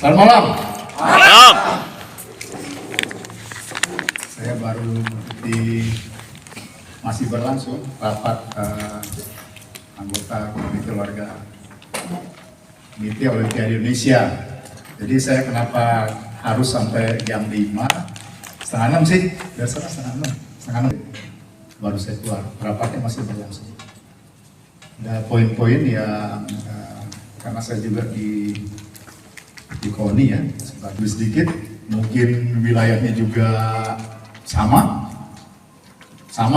Selamat malam. Malam. Saya baru mengikuti masih berlangsung rapat anggota Komite Olahraga Komite Olimpiade Indonesia. Jadi saya kenapa harus sampai jam 5:30 sih? Biasanya setengah 6 baru saya keluar. Rapatnya masih berlangsung. Ada poin-poin yang karena saya juga di KONI ya, sebagus sedikit, mungkin wilayahnya juga sama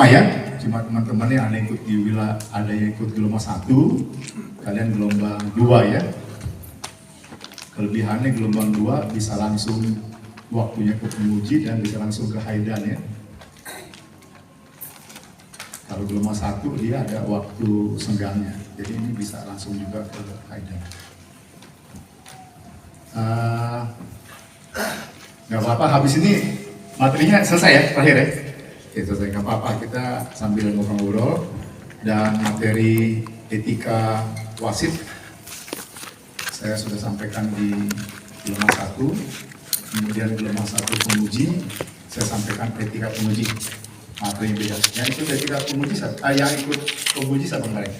ya, cuma teman-teman yang ada ikut di ada yang ikut gelombang 1, kalian gelombang 2 ya. Kelebihannya gelombang 2 bisa langsung waktunya ke penguji dan bisa langsung ke haidan ya. Kalau gelombang 1 dia ada waktu senggangnya, jadi ini bisa langsung juga ke haidan. Nggak apa-apa, habis ini materinya selesai ya, terakhir ya. Oke, selesai, nggak apa-apa, kita sambil ngobrol-ngobrol. Dan materi etika wasit saya sudah sampaikan di gelombang 1, kemudian gelombang 1 penguji saya sampaikan etika penguji. Materi beda. Yang ikut etika penguji, yang ikut penguji siapa kemarin?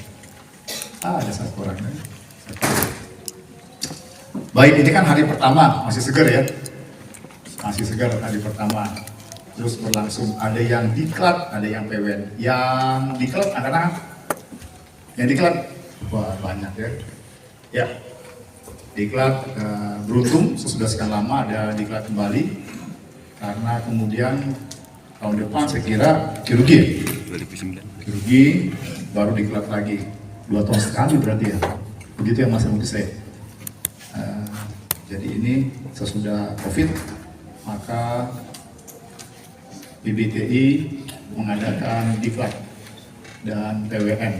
Ada satu orang ya. Baik, ini kan hari pertama, masih segar ya. Masih segar hari pertama. Terus berlangsung, ada yang diklat, ada yang PWN. Yang diklat anak-anak? Yang diklat? Wah, banyak ya. Ya, diklat beruntung sesudah sekian lama ada diklat kembali. Karena kemudian tahun depan saya kira kirurgi. 2009. Kirurgi baru diklat lagi. 2 tahun sekali berarti ya. Begitu yang Mas Mungkin saya. Jadi ini sesudah COVID, maka BBTI mengadakan diklat dan PWN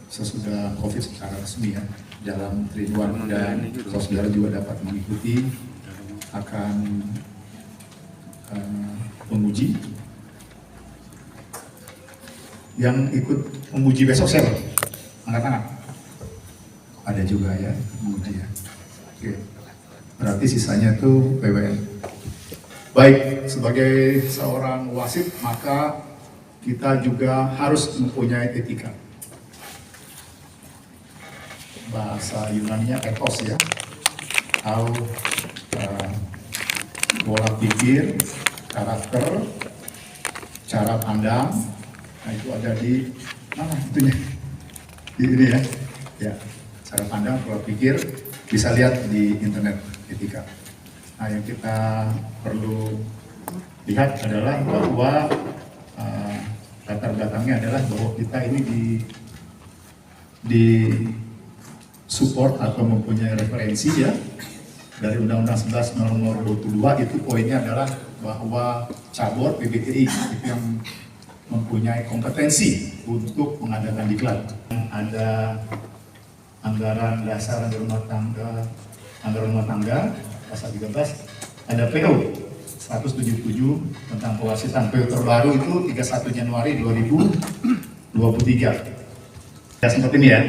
sesudah COVID secara resmi ya, dalam Triduan, dan saudara juga dapat mengikuti akan penguji. Yang ikut penguji besok siapa? Angkat tangan. Ada juga ya penguji ya. Oke. Berarti sisanya tuh PWN. Baik, sebagai seorang wasit maka kita juga harus mempunyai etika. Bahasa Yunaninya ethos ya, atau pola pikir, karakter, cara pandang. Nah itu ada di mana itunya? Di ini ya. Ya, cara pandang, pola pikir bisa lihat di internet etika. Nah yang kita perlu lihat adalah bahwa latar belakangnya adalah bahwa kita ini di support atau mempunyai referensi ya dari Undang-Undang 11 nomor 22, itu poinnya adalah bahwa cabur PBTI itu yang mempunyai kompetensi untuk mengadakan diklat. Ada anggaran dasar rumah tangga, anggaran rumah tangga pasal 13, ada PO 177 tentang pewasitan. PO terbaru itu 31 Januari 2023. Ya sempat ini ya.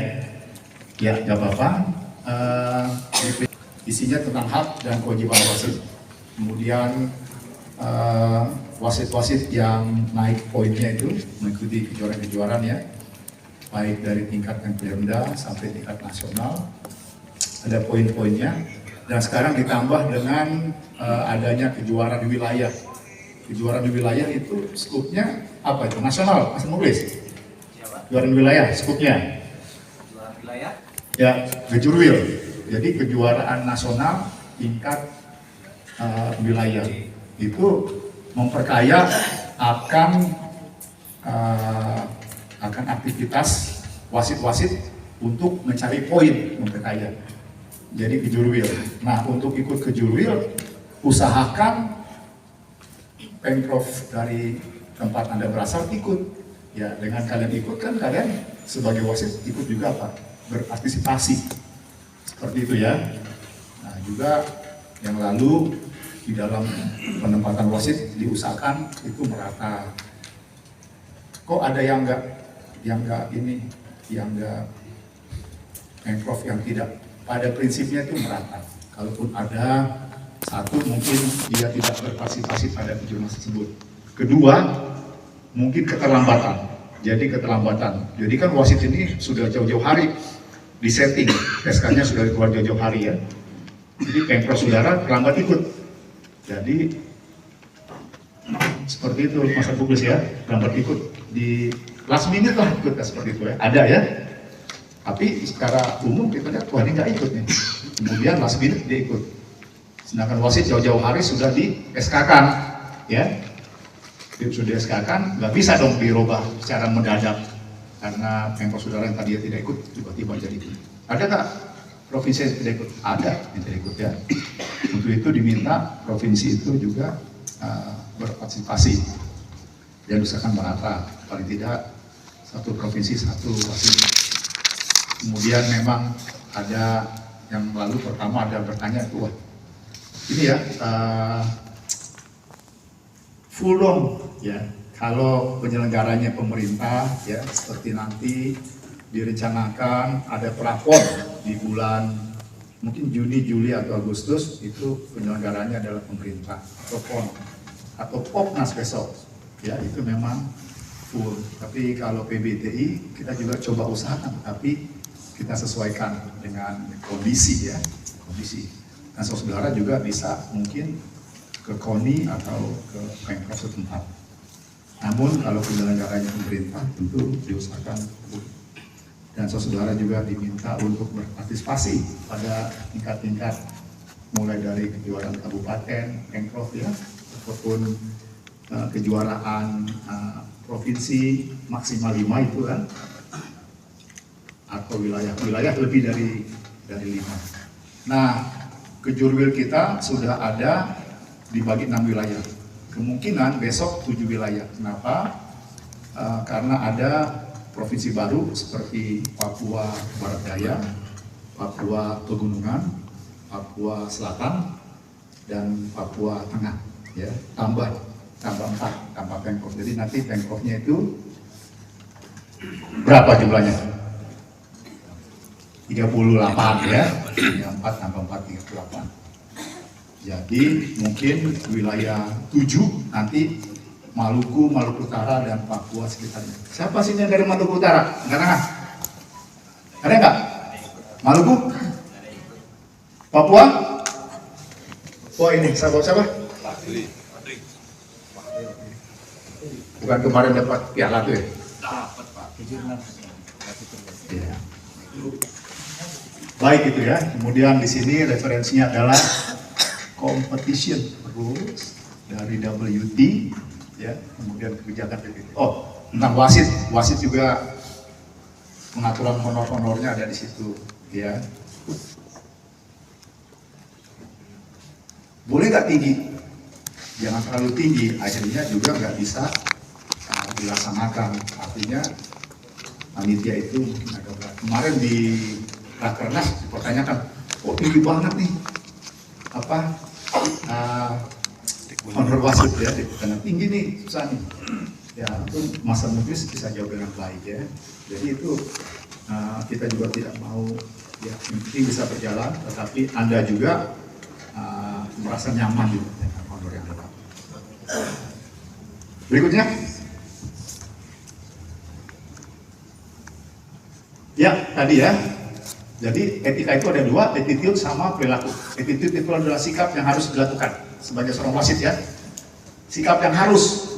Ya, nggak apa-apa. Isinya tentang hak dan kewajiban wasit. Kemudian wasit-wasit yang naik poinnya itu mengikuti kejuaraan-kejuaraan ya, baik dari tingkat yang rendah sampai tingkat nasional, ada poin-poinnya. Dan sekarang ditambah dengan adanya kejuaraan di wilayah. Kejuaraan di wilayah itu skupnya apa itu? Nasional, Mas Mulis? Kejuaraan wilayah, skupnya? Kejuaraan wilayah? Ya, Gejurwil. Jadi kejuaraan nasional tingkat wilayah itu memperkaya akan aktivitas wasit-wasit untuk mencari poin, memperkaya. Jadi kejurwil. Nah untuk ikut kejurwil, usahakan Pemprov dari tempat Anda berasal ikut. Ya dengan kalian ikut kan kalian sebagai wasit ikut juga Pak, berpartisipasi. Seperti itu ya. Nah juga yang lalu di dalam penempatan wasit diusahakan itu merata. Kok ada yang enggak ini, yang enggak Pemprov yang tidak pada prinsipnya itu merata. Kalaupun ada satu mungkin dia tidak berpartisipasi pada kejurnas tersebut. Kedua, mungkin keterlambatan. Jadi keterlambatan. Jadi kan wasit ini sudah jauh-jauh hari disetting, SK-nya sudah keluar jauh-jauh hari ya. Jadi Pemprov Saudara terlambat ikut. Jadi seperti itu Mas Agus ya, terlambat ikut di last minute lah ikut seperti itu ya. Ada ya. Tapi secara umum kita lihat wah ini nggak ikut nih. Kemudian last minute dia ikut. Sedangkan wasit jauh-jauh hari sudah di SK-kan ya. Dia sudah di SK-kan, nggak bisa dong dirubah secara mendadak karena Pemprov Saudara yang tadinya tidak ikut tiba-tiba jadi ikut. Ada nggak provinsi yang tidak ikut? Ada yang tidak ikut ya. Untuk itu diminta provinsi itu juga berpartisipasi dan usahakan merata, paling tidak satu provinsi satu wasit. Kemudian memang ada yang lalu pertama ada bertanya itu wah ini ya full dong ya kalau penyelenggaranya pemerintah ya seperti nanti direncanakan ada pelapor di bulan mungkin Juni, Juli atau Agustus itu penyelenggaranya adalah pemerintah atau PON atau Popnas besok ya itu memang full. Tapi kalau PBTI kita juga coba usahakan tapi kita sesuaikan dengan kondisi ya kondisi. Nah saudara juga bisa mungkin ke KONI atau ke Pemprov setempat. Namun kalau penyelenggaranya pemerintah tentu diusahakan dan saudara juga diminta untuk berpartisipasi pada tingkat-tingkat mulai dari kejuaraan kabupaten, Pemprov ya, ataupun kejuaraan provinsi maksimal 5 itu kan, atau wilayah lebih dari 5. Nah, kejurwil kita sudah ada dibagi 6 wilayah. Kemungkinan besok 7 wilayah. Kenapa? Karena ada provinsi baru seperti Papua Barat Daya, Papua Pegunungan, Papua Selatan, dan Papua Tengah. Ya, tambah 4, tambah Pemprov. Jadi nanti Pemprovnya itu berapa jumlahnya? 38 ya, 4 tambah 4, 38. Jadi mungkin wilayah 7 nanti Maluku, Maluku Utara, dan Papua sekitarnya. Siapa sih yang dari Maluku Utara? Enggak? Ada enggak? Maluku? Papua? Oh ini, siapa? Bukan kemarin dapat piala tuh ya? Dapat Pak. Ya. Baik itu ya. Kemudian di sini referensinya adalah competition rules dari WT ya. Kemudian kebijakan PBB. Oh, tentang wasit. Wasit juga pengaturan honor-honornya ada di situ ya. Boleh nggak tinggi? Jangan terlalu tinggi, akhirnya juga nggak bisa dilaksanakan. Artinya panitia itu agak berat. Kemarin di Rakernas dipertanyakan, oh tinggi banget nih honor wasit ya, karena tinggi nih susah nih. Ya itu Mas Mufis bisa jawab dengan baik ya. Jadi itu kita juga tidak mau ya yang penting bisa berjalan, tetapi Anda juga merasa nyaman juga dengan honor yang dapat. Berikutnya. Ya, tadi ya. Jadi etika itu ada 2, attitude sama perilaku. Attitude itu adalah sikap yang harus dilakukan sebagai seorang wasit ya. Sikap yang harus.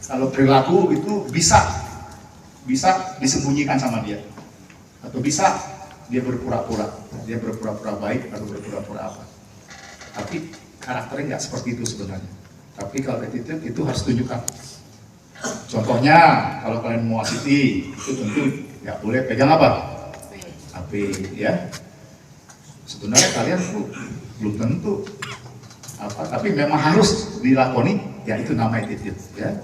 Kalau perilaku itu bisa disembunyikan sama dia. Atau bisa dia berpura-pura baik atau berpura-pura apa. Tapi karakternya nggak seperti itu sebenarnya. Tapi kalau attitude itu harus tunjukkan. Contohnya kalau kalian mau wasiti itu tentu nggak boleh pegang apa? HP ya. Sebenarnya kalian tuh belum tentu apa, tapi memang harus dilakoni, ya itu nama attitude ya.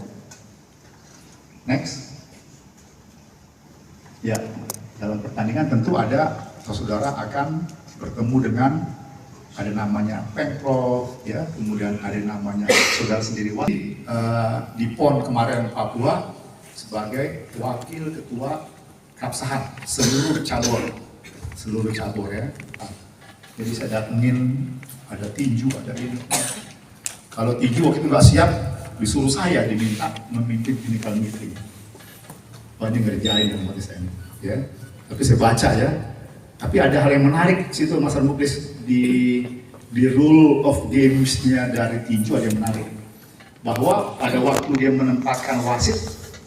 Next. Ya, dalam pertandingan tentu ada saudara akan bertemu dengan ada namanya Pemprov ya, kemudian ada namanya saudara sendiri di PON kemarin Papua sebagai wakil ketua Kapsahan seluruh cabur ya. Jadi saya datengin, ada tinju, ada ini. Kalau tinju waktu itu nggak siap, disuruh saya diminta memimpin clinical meeting. Oh ini ngerjain yang mati saya, ya. Tapi saya baca ya. Tapi ada hal yang menarik situ Mas Muklis di rule of games-nya dari tinju ada yang menarik. Bahwa pada waktu dia menempatkan wasit,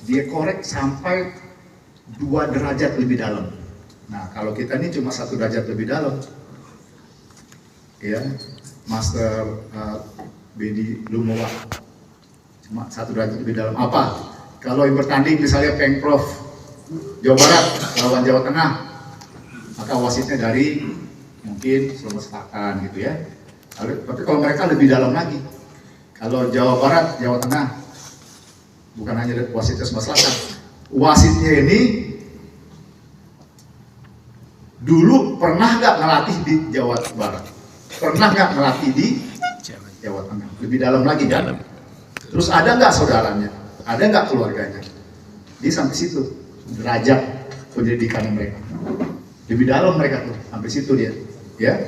dia korek sampai 2 derajat lebih dalam. Nah kalau kita ini cuma 1 derajat lebih dalam, ya, Master Bedi Lumowa cuma 1 derajat lebih dalam. Apa? Kalau yang bertanding misalnya Pengprov Jawa Barat lawan Jawa Tengah, maka wasitnya dari mungkin Sulawesi Selatan gitu ya. Tapi kalau mereka lebih dalam lagi, kalau Jawa Barat, Jawa Tengah, bukan hanya wasitnya Sulawesi Selatan, wasitnya ini dulu pernah nggak ngelatih di Jawa Barat, pernah nggak ngelatih di Jawa Tengah, lebih dalam lagi kan? Terus ada nggak saudaranya, ada nggak keluarganya? Di sampai situ derajat pendidikan mereka, lebih dalam mereka tuh, sampai situ dia, ya.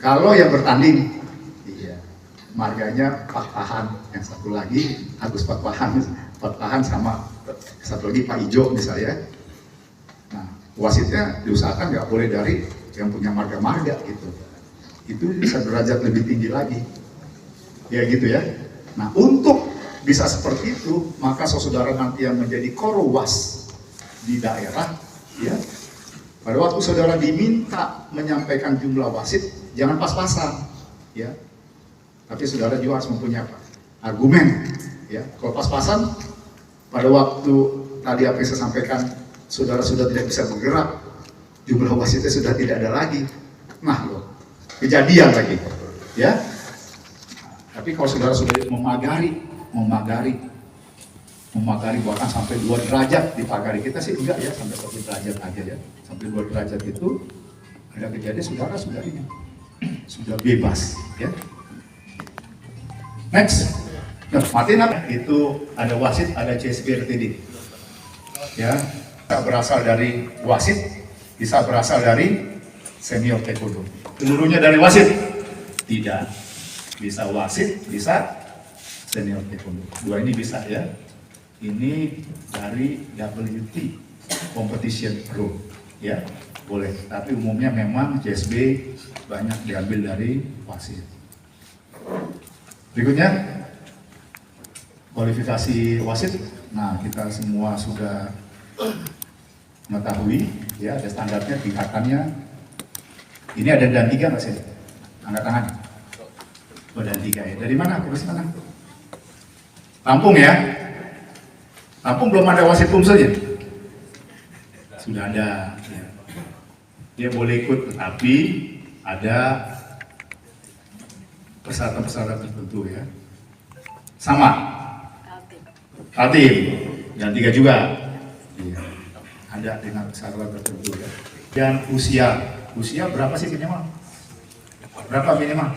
Kalau yang bertanding, iya, marganya Pak Pahan, yang satu lagi Agus Pak Pahan sama satu lagi Pak Ijo misalnya. Nah, wasitnya diusahakan nggak boleh dari yang punya marga-marga gitu. Itu bisa derajat lebih tinggi lagi, ya gitu ya. Nah, untuk bisa seperti itu, maka saudara nanti yang menjadi korwas di daerah, ya, pada waktu saudara diminta menyampaikan jumlah wasit, jangan pas-pasan, ya. Tapi saudara juga harus mempunyai apa? Argumen, ya. Kalau pas-pasan, pada waktu tadi apa yang saya sampaikan, saudara sudah tidak bisa bergerak, jumlah wasitnya sudah tidak ada lagi. Nah, loh, kejadian lagi, ya. Tapi kalau saudara sudah memagari bahkan sampai 2 derajat dipagari, kita sih enggak ya, sampai 1 derajat aja ya. Sampai 2 derajat itu ada kejadian saudara sudah ini sudah bebas, ya. Next, nah, Martin itu ada wasit, ada CSB RTD, ya. Bisa berasal dari wasit, bisa berasal dari senior taekwondo. Seluruhnya dari wasit? Tidak. Bisa wasit, bisa senior taekwondo. 2 ini bisa ya. Ini dari WT competition pro, ya, boleh. Tapi umumnya memang CSB banyak diambil dari wasit. Berikutnya kualifikasi wasit. Nah, kita semua sudah mengetahui, ya, ada standarnya, tingkatannya. Ini ada dan 3 nggak sih? Angkat tangan. Oh, dan 3 ya. Dari mana? Dari mana? Lampung ya. Lampung belum ada wasit saja. Sudah ada. Ya. Dia boleh ikut, tetapi ada persyaratan-persyaratan tertentu ya. Sama. Kaltim. Dan 3 juga. Ya. Ada dengan persyaratan tertentu ya. Dan usia berapa sih minimal? Berapa minimal?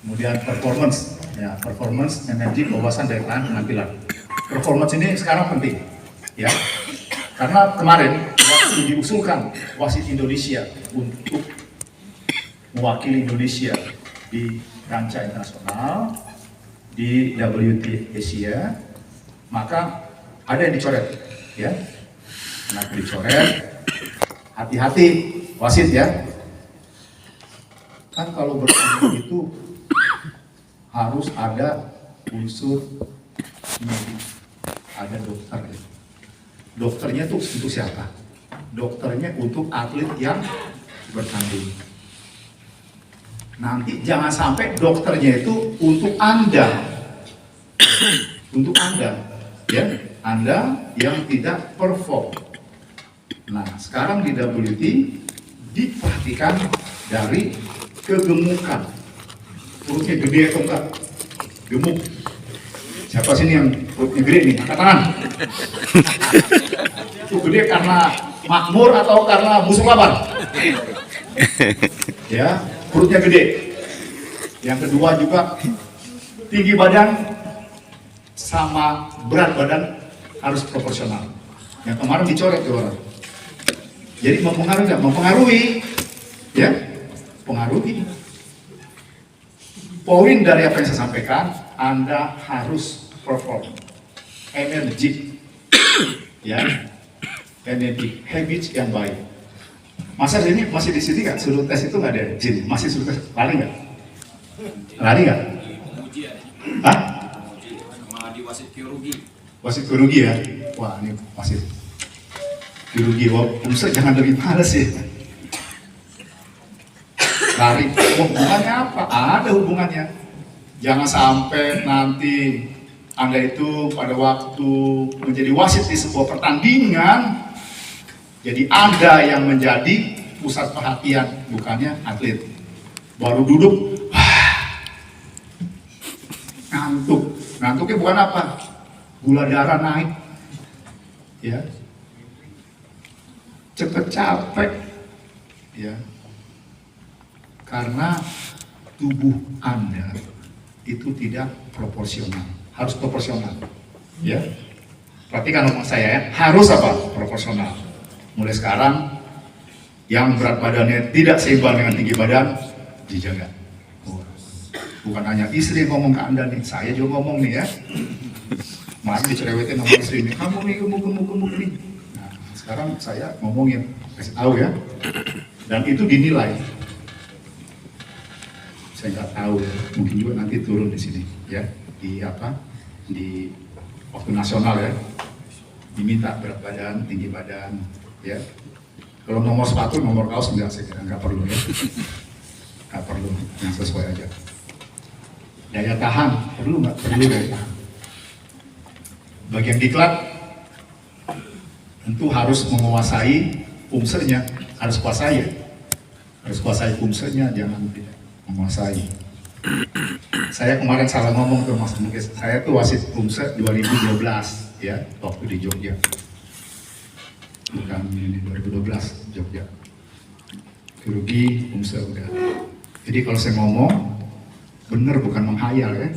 Kemudian performance, ya, performance, energi, kewawasan, daya tahan, penampilan. Performance ini sekarang penting, ya, karena kemarin waktu diusulkan wasit Indonesia untuk mewakili Indonesia di kancah internasional di WT Asia, maka ada yang dicoret, ya. Nah, dicoret, hati-hati wasit ya. Kan kalau bertanding itu harus ada unsur medis, ada dokter. Dokternya tuh untuk siapa? Dokternya untuk atlet yang bertanding. Nanti jangan sampai dokternya itu untuk Anda, untuk Anda, ya, Anda yang tidak perform. Nah, sekarang di WT diperhatikan dari kegemukan, perutnya gede atau enggak, gemuk. Siapa sini yang perutnya gede nih? Angkat tangan. Itu gede karena makmur atau karena busuk lapar? Ya, perutnya gede. Yang kedua juga tinggi badan sama berat badan harus proporsional. Yang kemarin dicoret tuh orang. Jadi mempengaruhi nggak? Mempengaruhi, ya, pengaruhi. Poin dari apa yang saya sampaikan, Anda harus perform, energi, ya, energi, habits yang baik. Masa ini masih di sini nggak? Suruh tes itu nggak ada izin, masih suruh tes, lari nggak? Lari nggak? Hah? Sama di wasit biologi. Wasit biologi ya? Wah ini wasit biologi, wah bisa jangan lebih males ya. Lari, hubungannya apa? Ada hubungannya. Jangan sampai nanti Anda itu pada waktu menjadi wasit di sebuah pertandingan, jadi Anda yang menjadi pusat perhatian, bukannya atlet. Baru duduk, ngantuk. Ngantuknya bukan apa? Gula darah naik, ya. Cepet capek, ya. Karena tubuh Anda itu tidak proporsional, harus proporsional, ya. Perhatikan omong saya ya, harus apa? Proporsional. Mulai sekarang, yang berat badannya tidak seimbang dengan tinggi badan, dijaga. Bukan hanya istri yang ngomong ke Anda nih, saya juga ngomong nih ya. Masih dicerewetin sama istri nih, kamu nih gemuk nih. Nah, sekarang saya ngomongin, kasih tahu ya. Dan itu dinilai. Saya nggak tahu, mungkin juga nanti turun di sini ya, di apa, di waktu nasional ya, diminta berat badan, tinggi badan, ya. Kalau nomor sepatu, nomor kaos enggak, saya kira nggak perlu ya, nggak perlu, yang sesuai aja. Daya tahan perlu nggak? Perlu daya tahan. Bagian diklat tentu harus menguasai pumsernya, harus kuasai pumsernya, jangan tidak menguasai. Saya kemarin salah ngomong tuh Mas Mungkis, saya tuh wasit pumser 2012 ya, waktu di Jogja. Bukan ini 2012 Jogja. Biologi pumser udah. Jadi kalau saya ngomong benar, bukan menghayal ya,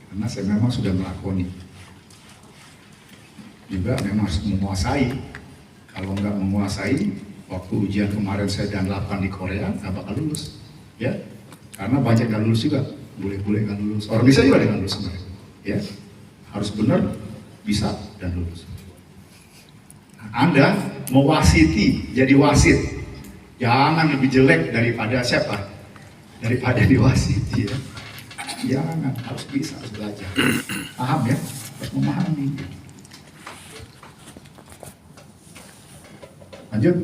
karena saya memang sudah melakoni. Juga memang harus menguasai. Kalau nggak menguasai, waktu ujian kemarin saya dan 8 di Korea nggak bakal lulus, ya. Karena banyak nggak lulus juga, bule-bule nggak lulus. Orang bisa juga nggak lulus sebenarnya, ya. Harus benar, bisa dan lulus. Nah, Anda mewasiti, jadi wasit, jangan lebih jelek daripada siapa? Daripada diwasiti ya. Jangan, harus bisa, harus belajar. Paham ya? Harus memahami. Lanjut.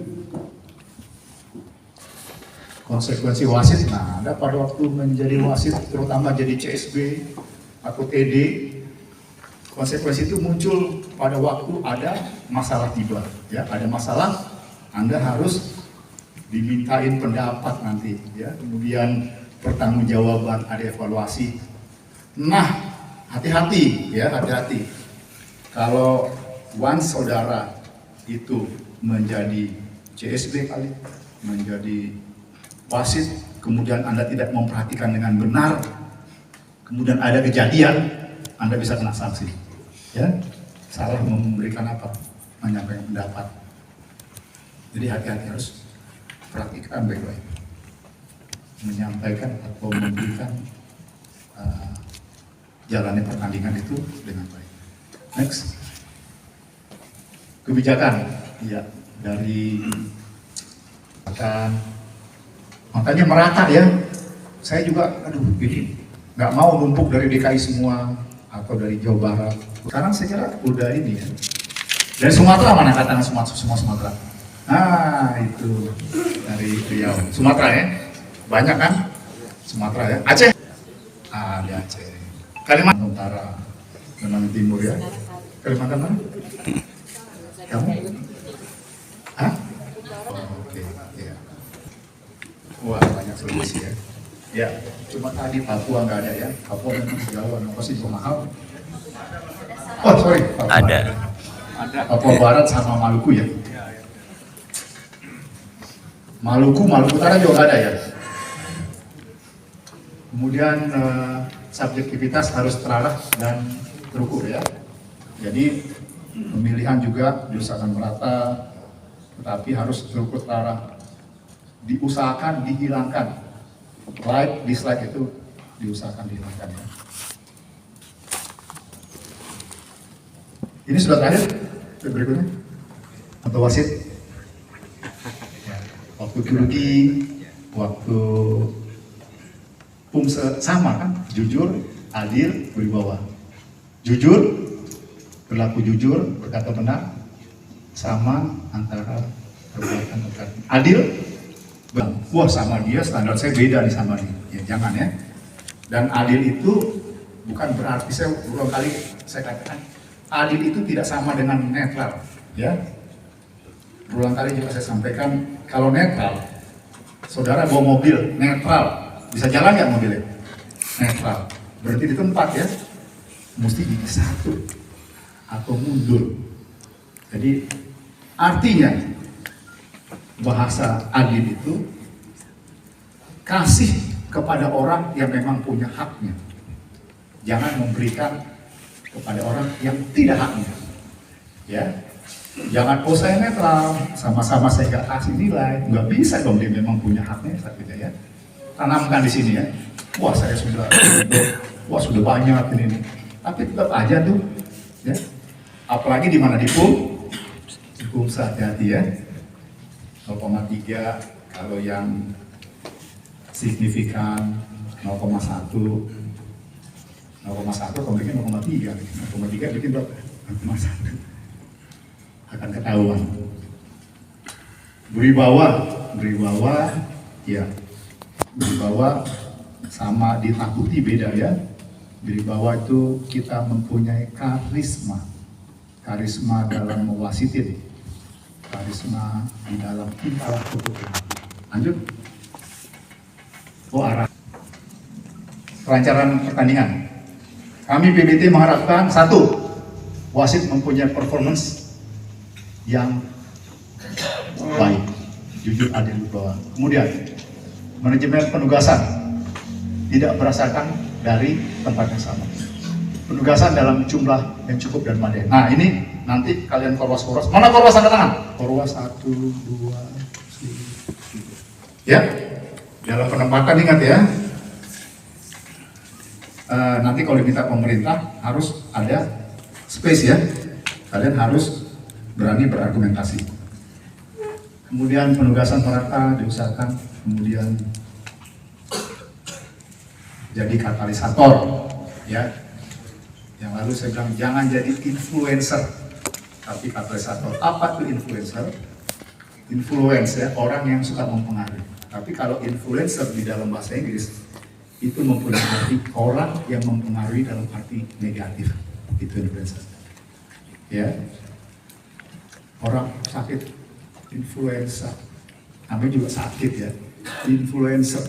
Konsekuensi wasit, nah Anda pada waktu menjadi wasit, terutama jadi CSB atau TD, konsekuensi itu muncul pada waktu ada masalah tiba, ya, ada masalah, Anda harus dimintain pendapat nanti, ya, kemudian pertanggungjawaban, ada evaluasi. Nah, hati-hati, ya, hati-hati. Kalau once saudara itu menjadi CSB kali, menjadi wasit, kemudian Anda tidak memperhatikan dengan benar, kemudian ada kejadian, Anda bisa kena sanksi. Ya, salah memberikan apa? Menyampaikan pendapat. Jadi hati-hati, harus perhatikan baik-baik. Menyampaikan atau memberikan jalannya pertandingan itu dengan baik. Next. Kebijakan, ya, dari makanya merata ya. Saya juga, ini nggak mau numpuk dari DKI semua atau dari Jawa Barat. Sekarang saya kira udah ini ya. Dari Sumatera mana katakan semua Sumatera? Ah itu dari Riau, Sumatera ya. Banyak kan? Sumatera ya. Aceh? Ah di Aceh. Kalimantan Utara, Kalimantan Timur ya. Kalimantan mana? Kamu? Hah? Oh, oke, ya. Wah banyak solusi ya. Ya, cuma tadi Papua nggak ada ya. Papua memang sejauh, apa sih mahal? Oh sorry, Papua ada. Papua Barat sama Maluku ya. Maluku Utara juga ada ya. Kemudian subjektivitas harus terarah dan terukur ya. Jadi pemilihan juga diusahakan merata, tetapi harus struktur darah diusahakan dihilangkan. Like, dislike itu diusahakan dihilangkan. Ya. Ini sudah terakhir, berikutnya atau wasit. Ya. Waktu kirurgi, waktu pumse sama kan, jujur, adil, berwibawa. Jujur, berlaku jujur, berkata benar, sama antara perbuatan dan adil. Wah sama dia, standar saya beda nih sama dia. Ya jangan ya. Dan adil itu bukan berarti saya berulang kali saya katakan adil itu tidak sama dengan netral, ya. Berulang kali juga saya sampaikan kalau netral, saudara bawa mobil netral, bisa jalan nggak mobilnya? Netral, berarti di tempat ya, mesti di satu atau mundur. Jadi artinya bahasa adil itu kasih kepada orang yang memang punya haknya, jangan memberikan kepada orang yang tidak haknya, ya. Jangan saya netral, sama-sama saya nggak kasih nilai, nggak bisa dong dia memang punya haknya, ya. Tanamkan di sini ya. Wah saya sudah banyak ini, tapi tetap aja tuh, ya. Apalagi di mana di pum hati-hati ya. 0,3 kalau yang signifikan 0,1 kalau bikin 0,3 bikin berapa? 0,1 akan ketahuan. Beribawa ya, beribawa sama ditakuti beda ya. Beribawa itu kita mempunyai karisma dalam mewasitin, karisma di dalam tingkah laku. Lanjut. Arah kelancaran pertandingan. Kami PBT mengharapkan satu, wasit mempunyai performance yang baik, jujur, adil, berwibawa. Kemudian manajemen penugasan tidak berdasarkan dari tempat yang sama. Penugasan dalam jumlah yang cukup dan memadai. Nah ini nanti kalian korwas. Mana korwas angkat tangan? Korwas 1, 2, 3. Ya, dalam penempatan ingat ya. Nanti kalau diminta pemerintah harus ada space ya. Kalian harus berani berargumentasi. Kemudian penugasan merata diusahakan. Kemudian jadi katalisator ya. Yang lalu saya bilang jangan jadi influencer, tapi katalisator. Apa tuh influencer? Influence ya, orang yang suka mempengaruhi. Tapi kalau influencer di dalam bahasa Inggris itu mempunyai arti orang yang mempengaruhi dalam arti negatif. Itu influencer. Ya. Orang sakit influenza, namanya juga sakit ya. Influencer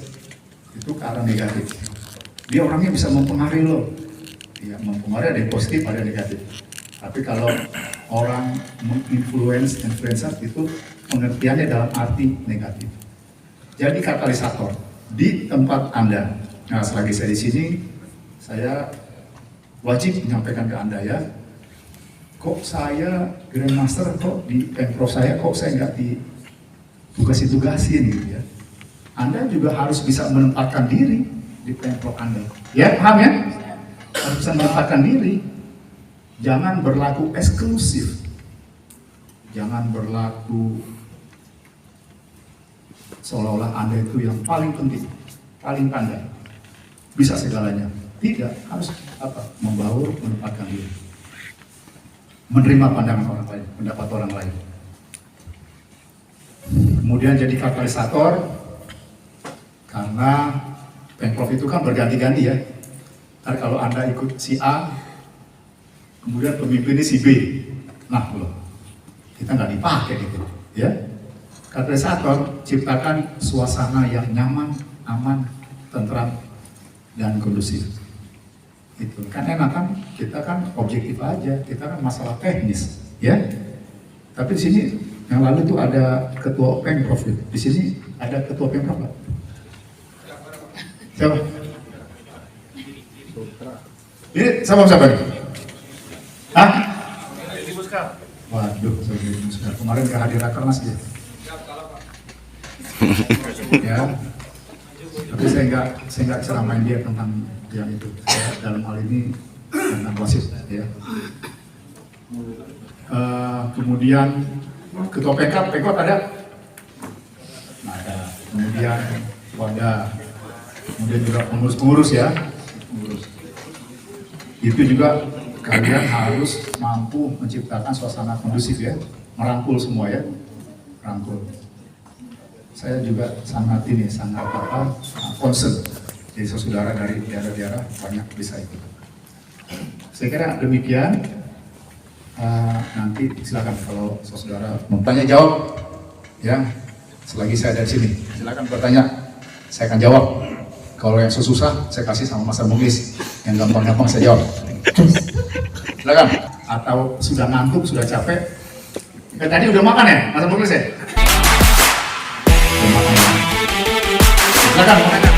itu ke arah negatif. Dia orangnya bisa mempengaruhi lo. Ya, mempengaruhi ada yang positif, ada yang negatif. Tapi kalau orang influencer itu pengertiannya dalam arti negatif. Jadi katalisator di tempat Anda. Nah, selagi saya di sini, saya wajib menyampaikan ke Anda ya. Kok saya Grandmaster, kok di Pemprov saya nggak ditugasin gitu ya. Anda juga harus bisa menempatkan diri di Pemprov Anda. Ya, paham ya? Harus bisa menempatkan diri. Jangan berlaku eksklusif. Jangan berlaku seolah-olah Anda itu yang paling penting, paling pandai, bisa segalanya. Tidak, harus membaur, menempatkan diri, menerima pandangan orang lain, pendapat orang lain. Kemudian jadi katalisator, karena Pemprov itu kan berganti-ganti ya. Ntar kalau Anda ikut si A, kemudian pemimpinnya si B, nah loh, kita nggak dipakai gitu, ya. Katalisator ciptakan suasana yang nyaman, aman, tentram, dan kondusif. Itu kan enak kan, kita kan objektif aja, kita kan masalah teknis, ya. Tapi di sini yang lalu itu ada ketua Pemprov, di sini ada ketua Pemprov nggak? Siapa? Ini siapa nih? Hah? Waduh, sudah kemarin ke hadir rakernas ya. Ya, tapi saya nggak ceramain dia tentang yang itu. Saya dalam hal ini tentang wasit ya. Kemudian ketua PK ada? Nah, ada. Kemudian wadah, kemudian juga pengurus-pengurus ya. Pengurus. Itu juga kalian harus mampu menciptakan suasana kondusif ya, merangkul semua ya, merangkul. Saya juga sangat concern. Jadi saudara dari daerah-daerah banyak bisa ikut. Saya kira demikian. Nanti silakan kalau saudara mau tanya jawab, ya. Selagi saya dari sini, silakan bertanya. Saya akan jawab. Kalau yang susah, saya kasih sama Mas Muglis. Yang gampang-gampang saya jawab. Silakan. Atau sudah ngantuk, sudah capek. Tadi udah makan ya, Mas Muglis ya? Udah makan ya. Silakan, mau tanya.